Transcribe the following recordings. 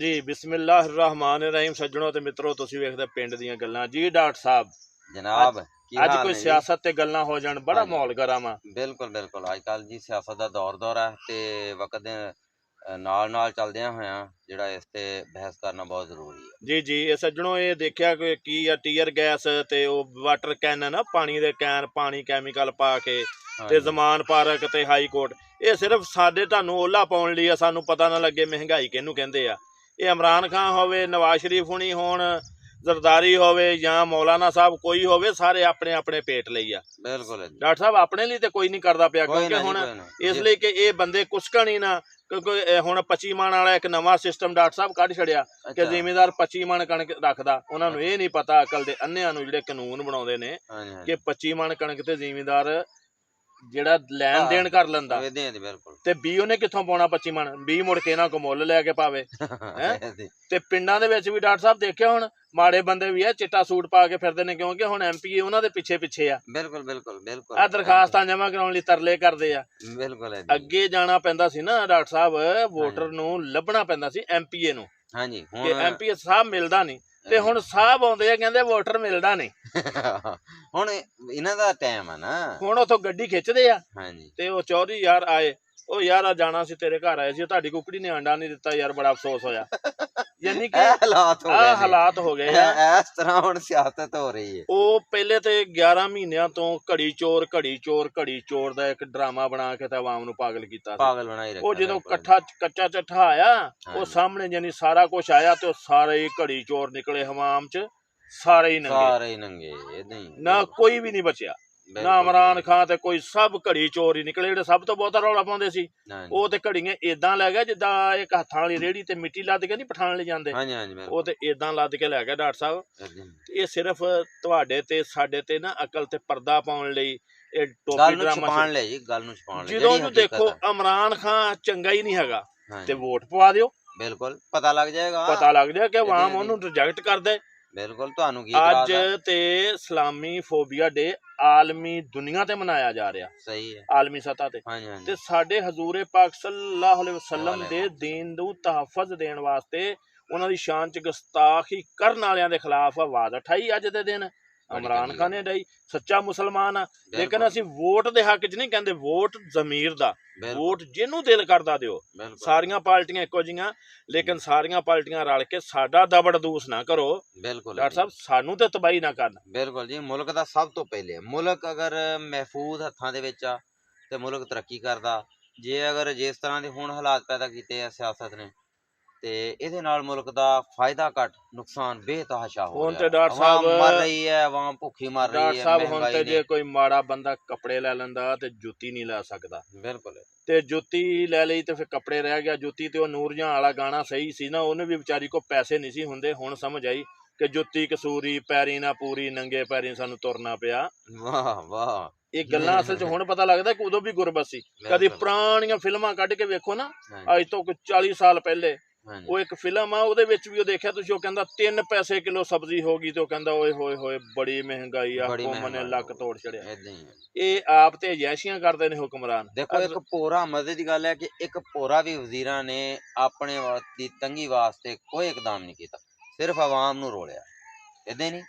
जी बिस्मिल्लाह रहमान रहीम सज्जनों ते मित्रों तुसीं वेखदे पिंड दीयां गल्लां जी। डॉक्टर साहब जनाब की अज हाल कोई ने जी। सियासत ते गल्लां हो जाण बड़ा माहौल गर्म आ। बिल्कुल बिल्कुल अजकल जी सियासत का दौर है ते वक्त दे नाल चलदियां होया जिहड़ा इस ते बहस करना बहुत जरूरी है। जी जी ये सज्जनों ये देखिया कि की आ टीयर गैस ते ओ वाटर कैन ना पानी दे कैन पानी कैमिकल पा के हाँ ते जी जमान पार्क ते हाई कोर्ट ये सिर्फ साडे तुहानू ओला पाउण लई आ, सानू पता ना लगे महंगाई किहनू कहंदे आ। ये इमरान खान होवे नवाज शरीफ हुणी होण जरदारी होवे या मौलाना साहब कोई होवे सारे अपने अपने पेट लई आ। बिल्कुल है जी। डॉक्टर साहब अपने लिए तो कोई नहीं करता पिया कोई क्योंकि ना जी हुण कोई ना जी। इसलिए कि ये बंदे कुसकण ही ना क्योंकि हुण 25 मण वाला एक नवा सिस्टम डॉक्टर साहब कढ छड़िया कि अच्छा जिमीदार 25 मण कणक रखदा उन्होंने अच्छा ये नहीं पता अकल दे अन्नियां नूं जिहड़े कानून बनाउंदे ने हाँ जी हाँ कि जी 25 मण कणक ते जिमीदार ਜਿਹੜਾ ਲੈਣ हाँ ਦੇਣ ਕਰ ਲੈਂਦਾ वेदे हैं जी बिल्कुल ਤੇ ਬੀ ਉਹਨੇ ਕਿੱਥੋਂ ਪਾਉਣਾ 25 ਮਣ ਬੀ ਮੁੜ ਕੇ ਇਹਨਾਂ ਕੋ ਮੁੱਲ ਲੈ ਕੇ ਪਾਵੇ ਹੈ। है जी ਤੇ ਪਿੰਡਾਂ ਦੇ ਵਿੱਚ ਵੀ ਡਾਕਟਰ ਸਾਹਿਬ ਦੇਖਿਆ ਹੁਣ ਮਾੜੇ ਬੰਦੇ ਵੀ ਆ ਚਿੱਟਾ ਸੂਟ ਪਾ ਕੇ ਫਿਰਦੇ ਨੇ ਕਿਉਂਕਿ ਹੁਣ ਐਮਪੀ ਉਹਨਾਂ ਦੇ ਪਿੱਛੇ ਪਿੱਛੇ ਆ बिल्कुल बिल्कुल बिल्कुल ਆ ਦਰਖਾਸਤਾਂ ਜਮ੍ਹਾਂ ਕਰਾਉਣ ਲਈ ਤਰਲੇ ਕਰਦੇ ਆ। बिल्कुल है जी। ਅੱਗੇ ਜਾਣਾ ਪੈਂਦਾ ਸੀ ਨਾ ਡਾਕਟਰ ਸਾਹਿਬ हाँ ਵੋਟਰ जी ਨੂੰ ਲੱਭਣਾ ਪੈਂਦਾ ਸੀ ਐਮਪੀਏ ਨੂੰ हाँ जी ਕਿ हुण ਐਮਪੀਏ ਸਾਹਿਬ ਮਿਲਦਾ ਨਹੀਂ ਤੇ ਹੁਣ ਸਾਹਿਬ ਆਉਂਦੇ ਆ ਕਹਿੰਦੇ ਵੋਟਰ ਮਿਲਦਾ ਨਹੀਂ। ਹੁਣ ਇਹਨਾਂ ਦਾ ਟਾਈਮ ਹੈ ਨਾ। ਹੁਣ ਉਥੋਂ ਗੱਡੀ ਖਿੱਚਦੇ ਆ हाँ जी ਤੇ ਉਹ ਚੌਧਰੀ ਯਾਰ ਆਏ ਉਹ ਯਾਰ ਆ ਜਾਣਾ ਸੀ ਤੇਰੇ ਘਰ ਆਏ ਸੀ ਤੁਹਾਡੀ ਕੁਕੜੀ ਨੇ ਆਂਡਾ ਨਹੀਂ ਦਿੱਤਾ ਯਾਰ ਬੜਾ ਅਫਸੋਸ ਹੋਇਆ। ਯਾਨੀ ਕਿ ਇਹ ਹਾਲਾਤ ਹੋ ਆ ਗਏ ਨੇ। ਹਾਲਾਤ ਹੋ ਗਏ ਆ। ਇਸ ਤਰ੍ਹਾਂ ਹੁਣ ਸਿਆਸਤ ਹੋ ਰਹੀ ਹੈ। ਉਹ ਪਹਿਲੇ ਤੇ 11 ਮਹੀਨਿਆਂ ਤੋਂ ਘੜੀ ਚੋਰ ਘੜੀ ਚੋਰ ਘੜੀ ਚੋਰ ਦਾ ਇੱਕ ਡਰਾਮਾ ਬਣਾ ਕੇ ਤੇ ਆਵਾਮ ਨੂੰ ਪਾਗਲ ਕੀਤਾ ਸੀ। ਪਾਗਲ ਬਣਾਈ ਰੱਖਿਆ ਉਹ ਜਦੋਂ ਬਿਲਕੁਲ। ਕੱਚਾ ਚੱਠਾ ਆਇਆ ਉਹ ਹਾਂਜੀ। ਸਾਹਮਣੇ ਜਾਨੀ ਸਾਰਾ ਕੁਝ ਆਇਆ ਤੇ ਉਹ ਸਾਰੇ ਹੀ ਘੜੀ ਚੋਰ ਨਿਕਲੇ ਹਵਾਮ ਚ ਸਾਰੇ ਹੀ ਨੰਗੇ ਸਾਰੇ ਹੀ ਨੰਗੇ ਏਦਾਂ ਹੀ ਨਾ ਕੋਈ ਵੀ ਨਹੀਂ ਬਚਿਆ ਨਾ ਬਿਲਕੁਲ ਇਮਰਾਨ ਖਾਨ ਤੇ ਕੋਈ ਸਭ ਘੜੀ ਚੋਰ ਹੀ ਨਿਕਲੇ ਜਿਹੜੇ ਸਭ ਤੋਂ ਬਹੁਤਾ ਰੌਲਾ ਪਾਉਂਦੇ ਸੀ ਹਾਂਜੀ ਉਹ ਤੇ ਘੜੀਆਂ ਏਦਾਂ ਲੈ ਗਿਆ ਜਿੱਦਾਂ ਇੱਕ ਹੱਥਾਂ ਵਾਲੀ ਰੇੜੀ ਤੇ ਮਿੱਟੀ ਲੱਦ ਕੇ ਨਹੀਂ ਪਠਾਣ ਲੈ ਜਾਂਦੇ ਹਾਂਜੀ ਹਾਂਜੀ ਉਹ ਬਿਲਕੁਲ ਤੇ ਏਦਾਂ ਲੱਦ ਕੇ ਲੈ ਗਿਆ ਡਾਕਟਰ ਸਾਹਿਬ। ਏਦਾਂ ਹੀ। ਇਹ ਸਿਰਫ ਤੁਹਾਡੇ ਤੇ ਸਾਡੇ ਤੇ ਨਾ ਅਕਲ ਤੇ ਪਰਦਾ ਪਾਉਣ ਲਈ ਇਹ ਟੋਪੀ ਗੱਲ ਨੂੰ ਡਰਾਮਾ ਛੁਪਾਉਣ ਲਈ ਜੀ ਗੱਲ ਨੂੰ ਛੁਪਾਉਣ ਲਈ ਜਦੋਂ ਜਿਹੜੀ ਨੂੰ ਦੇਖੋ ਹਕੀਕਤ ਹੈ। ਇਮਰਾਨ ਖਾਨ ਚੰਗਾ ਹੀ ਨਹੀਂ ਹੈਗਾ ਤੇ ਹਾਂਜੀ ਵੋਟ ਪਵਾ ਦਿਓ ਬਿਲਕੁਲ ਪਤਾ ਲੱਗ ਜਾਏਗਾ। ਪਤਾ ਲੱਗ ਜਾ ਕਿ ਏਦਾਂ ਆਵਾਮ ਹੀ ਉਹਨੂੰ ਰਿਜੈਕਟ ਕਰਦੇ। ਬਿਲਕੁਲ ਤੁਹਾਨੂੰ ਕੀ ਇਤਰਾਜ਼ ਅੱਜ ਹੈ। ਤੇ ਇਸਲਾਮੀ ਫੋਬੀਆ ਡੇ ਆਲਮੀ ਦੁਨੀਆ ਤੇ ਮਨਾਇਆ ਜਾ ਰਿਹਾ ਸਹੀ ਹੈ ਆਲਮੀ ਸਤ੍ਹਾ ਤੇ ਹਾਂਜੀ ਹਾਂਜੀ ਤੇ ਸਾਡੇ ਹਜ਼ੂਰੇ ਪਾਕ ਸੱਲੱਲਾਹੁ ਅਲੈਹਿ ਵਸੱਲਮ ਦੇ ਵਾਲੇ ਦੀਨ ਨੂੰ ਤਹਫਜ਼ ਦੇਣ ਵਾਸਤੇ ਉਹਨਾਂ ਦੀ ਸ਼ਾਨ ਚ ਗੁਸਤਾਖੀ ਕਰਨ ਵਾਲਿਆਂ ਦੇ ਖਿਲਾਫ ਆਵਾਜ਼ ਉਠਾਈ ਅੱਜ ਦੇ ਦਿਨ ਬੜੀ ਇਮਰਾਨ ਚੰਗੀ ਖਾਨ ਨੇ ਡਾਈ ਸੱਚਾ ਮੁਸਲਮਾਨ ਆ। ਲੇਕਿਨ ਅਸੀਂ ਵੋਟ ਦੇ ਹੱਕ ਚ ਨਹੀਂ ਕਹਿੰਦੇ ਵੋਟ ਜ਼ਮੀਰ ਦਾ ਬਿਲਕੁਲ ਵੋਟ ਜਿਹਨੂੰ ਦਿਲ ਕਰਦਾ ਦਿਓ। ਬਿਲਕੁਲ ਸਾਰੀਆਂ ਪਾਰਟੀਆਂ ਇੱਕੋ ਜਿਹੀਆਂ ਲੇਕਿਨ ਸਾਰੀਆਂ ਪਾਰਟੀਆਂ ਰਲ ਕੇ ਸਾਡਾ ਦਬੜਦੂਸ ਨਾ ਕਰੋ ਬਿਲकुल ਡਾਕਟਰ ਸਾਹਿਬ ਸਾਨੂੰ ਤੇ ਤਬਾਹੀ ਨਾ ਕਰਨ। ਬਿਲਕੁਲ ਜੀ ਮੁਲਕ ਦਾ ਸਭ ਤੋਂ ਪਹਿਲੇ ਮੁਲਕ ਅਗਰ ਮਹਿਫੂਜ਼ ਹੱਥਾਂ ਦੇ ਵਿੱਚ ਆ ਤੇ ਮੁਲਕ ਤਰੱਕੀ ਕਰਦਾ। ਜੇ ਅਗਰ ਜਿਸ ਤਰ੍ਹਾਂ ਦੇ ਹੁਣ ਹਾਲਾਤ ਪੈਦਾ ਕੀਤੇ ਆ ਸਿਆਸਤ ਨੇ ਤੇ ਇਹਦੇ ਨਾਲ ਮੁਲਕ ਦਾ ਫਾਇਦਾ ਘੱਟ ਨੁਕਸਾਨ ਬੇਤਹਾਸ਼ਾ ਹੋ ਹੁਣ ਰਿਹਾ। ਤੇ ਡਾਕਟਰ ਆਵਾਮ ਸਾਹਿਬ ਮਰ ਰਹੀ ਹੈ ਆਵਾਮ ਭੁੱਖੀ ਮਰ ਡਾਕਟਰ ਰਹੀ ਹੈ ਸਾਹਿਬ ਹੁਣ ਮਹਿੰਗਾਈ ਤੇ ਨੇ ਜੇ ਕੋਈ ਮਾੜਾ ਬੰਦਾ ਕੱਪੜੇ ਲੈ ਲੈਂਦਾ ਤੇ ਜੁੱਤੀ ਨਹੀਂ ਲੈ ਸਕਦਾ ਬਿਲਕੁਲ ਤੇ ਜੁੱਤੀ ਲੈ ਲਈ ਤੇ ਫਿਰ ਕੱਪੜੇ ਰਹਿ ਗਿਆ ਜੁੱਤੀ ਤੇ ਉਹ ਨੂਰਜਹਾਂ ਵਾਲਾ ਗਾਣਾ ਸਹੀ ਸੀ ਨਾ ਉਹਨੇ ਵੀ ਵਿਚਾਰੀ ਕੋ ਪੈਸੇ ਨਹੀਂ ਸੀ ਹੁੰਦੇ ਹੁਣ ਸਮਝ ਆਈ ਕਿ ਜੁੱਤੀ ਕਸੂਰੀ ਪੈਰੀ ਨਾ ਪੂਰੀ ਨੰਗੇ ਪੈਰੀ ਸਾਨੂੰ ਤੁਰਨਾ ਪਿਆ। ਵਾਹ ਵਾਹ ਇਹ ਗੱਲਾਂ ਅਸਲ 'ਚ ਹੁਣ ਪਤਾ ਲੱਗਦਾ ਕਿ ਉਦੋਂ ਵੀ ਗੁਰਬਤ ਸੀ। ਕਦੀ ਪੁਰਾਣੀਆਂ ਫਿਲਮਾਂ ਕੱਢ ਕੇ ਵੇਖੋ ਨਾ ਅੱਜ ਤੋਂ 40 ਸਾਲ ਪਹਿਲੇ ਹਾਂਜੀ ਉਹ ਇੱਕ ਫਿਲਮ ਆ ਉਹਦੇ ਵਿੱਚ ਵੀ ਉਹ ਦੇਖਿਆ ਤੁਸੀਂ ਉਹ ਕਹਿੰਦਾ 3 ਪੈਸੇ ਕਿਲੋ ਸਬਜ਼ੀ ਹੋ ਗਈ ਤੇ ਉਹ ਕਹਿੰਦਾ ਓਏ ਹੋਏ ਹੋਏ ਬੜੀ ਮਹਿੰਗਾਈ ਆ ਬੜੀ ਕੌਮ ਨੇ ਲੱਕ ਤੋੜ ਛੜਿਆ। ਏਦਾਂ ਹੀ ਹੈ। ਇਹ ਆਪ ਤੇ ਅਜੈਸ਼ੀਆਂ ਕਰਦੇ ਨੇ ਹੁਕਮਰਾਨ। ਦੇਖੋ ਇੱਕ ਭੋਰਾ ਮਜ਼ੇ ਦੀ ਗੱਲ ਹੈ ਕਿ ਇੱਕ ਭੋਰਾ ਵੀ ਵਜ਼ੀਰਾਂ ਨੇ ਆਪਣੇ ਦੀ ਤੰਗੀ ਵਾਸਤੇ ਕੋਈ ਇਕਦਾਮ ਨਹੀਂ ਕੀਤਾ ਸਿਰਫ ਆਵਾਮ ਨੂੰ ਰੋਲਿਆ ਏਦਾਂ ਹੀ ਨਹੀਂ।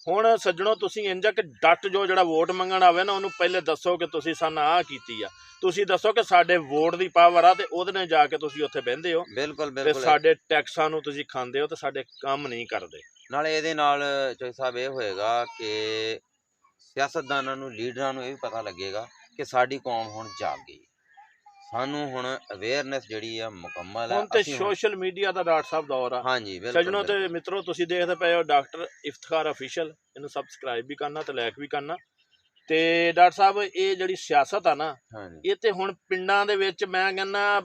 ਹੁਣ ਸੱਜਣੋ ਤੁਸੀਂ ਇੰਜ ਆ ਕਿ ਡੱਟ ਜੋ ਜਿਹੜਾ ਵੋਟ ਮੰਗਣ ਆਵੇ ਨਾ ਉਹਨੂੰ ਪਹਿਲੇ ਦੱਸੋ ਕਿ ਤੁਸੀਂ ਸਾਨੂੰ ਆਹ ਕੀਤੀ ਆ ਤੁਸੀਂ ਦੱਸੋ ਕਿ ਸਾਡੇ ਵੋਟ ਦੀ ਪਾਵਰ ਆ ਤੇ ਉਹਦੇ ਨਾਲ ਜਾ ਕੇ ਤੁਸੀਂ ਉੱਥੇ ਬਹਿੰਦੇ ਹੋ ਬਿਲਕੁਲ ਤੇ ਬਿਲਕੁਲ ਸਾਡੇ ਟੈਕਸਾਂ ਨੂੰ ਤੁਸੀਂ ਖਾਂਦੇ ਹੋ ਤੇ ਸਾਡੇ ਕੰਮ ਨਹੀਂ ਕਰਦੇ। ਨਾਲੇ ਇਹਦੇ ਨਾਲ ਚੌਧਰੀ ਸਾਹਿਬ ਇਹ ਹੋਏਗਾ ਕਿ ਸਿਆਸਤਦਾਨਾਂ ਨੂੰ ਲੀਡਰਾਂ ਨੂੰ ਇਹ ਵੀ ਪਤਾ ਲੱਗੇਗਾ ਕਿ ਸਾਡੀ ਕੌਮ ਹੁਣ ਜਾਗ ਗਈ ਸਾਨੂੰ ਹੁਣ ਅਵੇਅਰਨੈਸ ਜਿਹੜੀ ਆ ਮੁਕੰਮਲ ਹੈ। ਹੁਣ ਤੇ ਸੋਸ਼ਲ ਮੀਡੀਆ ਦਾ ਡਾਕਟਰ ਸਾਹਿਬ ਦੌਰ ਆ। ਹਾਂਜੀ ਬਿਲਕੁਲ ਸੱਜਣੋ ਤੇ ਮਿੱਤਰੋ ਤੁਸੀਂ ਦੇਖਦੇ ਪਏ ਹੋ ਡਾਕਟਰ ਇਫਤਖਾਰ ਅਫੀਸ਼ੀਅਲ ਇਹਨੂੰ ਸਬਸਕ੍ਰਾਈਬ ਵੀ ਕਰਨਾ ਤੇ ਲਾਈਕ ਵੀ ਕਰਨਾ ਤੇ ਡਾਕਟਰ ਸਾਹਿਬ ਇਹ ਜਿਹੜੀ ਸਿਆਸਤ ਆ ਨਾ ਹਾਂਜੀ ਇਹ ਤੇ ਹੁਣ ਪਿੰਡਾਂ ਦੇ ਵਿੱਚ ਮੈਂ ਕਹਿੰਦਾ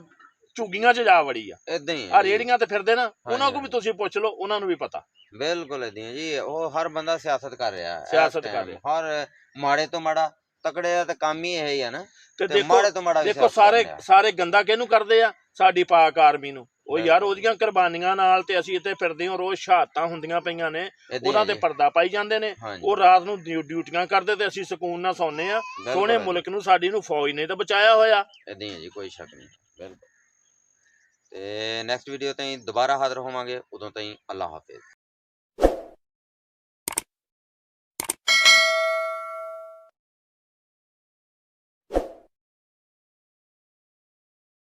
ਝੁੱਗੀਆਂ 'ਚ ਜਾ ਵੜੀ ਆ। ਏਦਾਂ ਹੀ ਆ ਰੇੜੀਆਂ ਤੇ ਫਿਰਦੇ ਨਾ ਉਹਨਾਂ ਕੋਲ ਵੀ ਤੁਸੀਂ ਪੁੱਛ ਲਓ ਉਹਨਾਂ ਨੂੰ ਵੀ ਪਤਾ ਬਿਲਕੁਲ ਏਦਾਂ ਹੀ ਜੀ ਉਹ ਹਰ ਬੰਦਾ ਸਿਆਸਤ ਕਰ ਰਿਹਾ ਹੈ ਸਿਆਸਤ ਕਰ ਰਿਹਾ ਹਰ ਮਾੜੇ ਤੋਂ ਮਾੜਾ ਤਕੜੇ ਦਾ ਤਾਂ ਕੰਮ ਹੀ ਇਹ ਹੀ ਆ ਨਾ ਤੇ ਤੇ ਮਾੜੇ ਤੋਂ ਮਾੜਾ ਵੀ ਦੇਖੋ ਸਿਆਸਤ ਸਾਰੇ ਗੰਦਾ ਕਿਹਨੂੰ ਕਰਦੇ ਆ ਸਾਡੀ ਪਾਕ ਆਰਮੀ ਨੂੰ ਉਹ ਯਾਰ ਬਿਲਕੁਲ। ਉਹਦੀਆਂ ਕੁਰਬਾਨੀਆਂ ਨਾਲ ਤੇ ਅਸੀਂ ਇੱਥੇ ਫਿਰਦੇ ਹਾਂ ਰੋਜ਼ ਸ਼ਹਾਦਤਾਂ ਹੁੰਦੀਆਂ ਪਈਆਂ ਨੇ ਏਦਾਂ ਹੀ ਉਹਨਾਂ ਹੈ ਤੇ ਜੀ। ਪਰਦਾ ਪਾਈ ਜਾਂਦੇ ਨੇ ਹਾਂਜੀ ਉਹ ਰਾਤ ਨੂੰ ਡਿਊਟੀਆਂ ਕਰਦੇ ਤੇ ਅਸੀਂ ਸਕੂਨ ਨਾਲ ਸੌਂਦੇ ਆ ਬਿਲਕੁਲ ਸੋਹਣੇ ਏਦਾਂ ਮੁਲਕ ਨੂੰ ਸਾਡੀ ਨੂੰ ਫੌਜ ਨੇ ਤਾਂ ਬਚਾਇਆ ਹੋਇਆ। ਹੀ ਹੈ ਜੀ ਕੋਈ ਸ਼ੱਕ ਨਹੀਂ ਬਿਲਕੁਲ। ਤੇ ਨੈਕਸਟ ਵੀਡੀਓ ਤਾਈਂ ਦੁਬਾਰਾ ਹਾਜ਼ਰ ਹੋਵਾਂਗੇ, ਉਦੋਂ ਤਾਈਂ ਅੱਲਾ ਹਾਫਿਜ਼।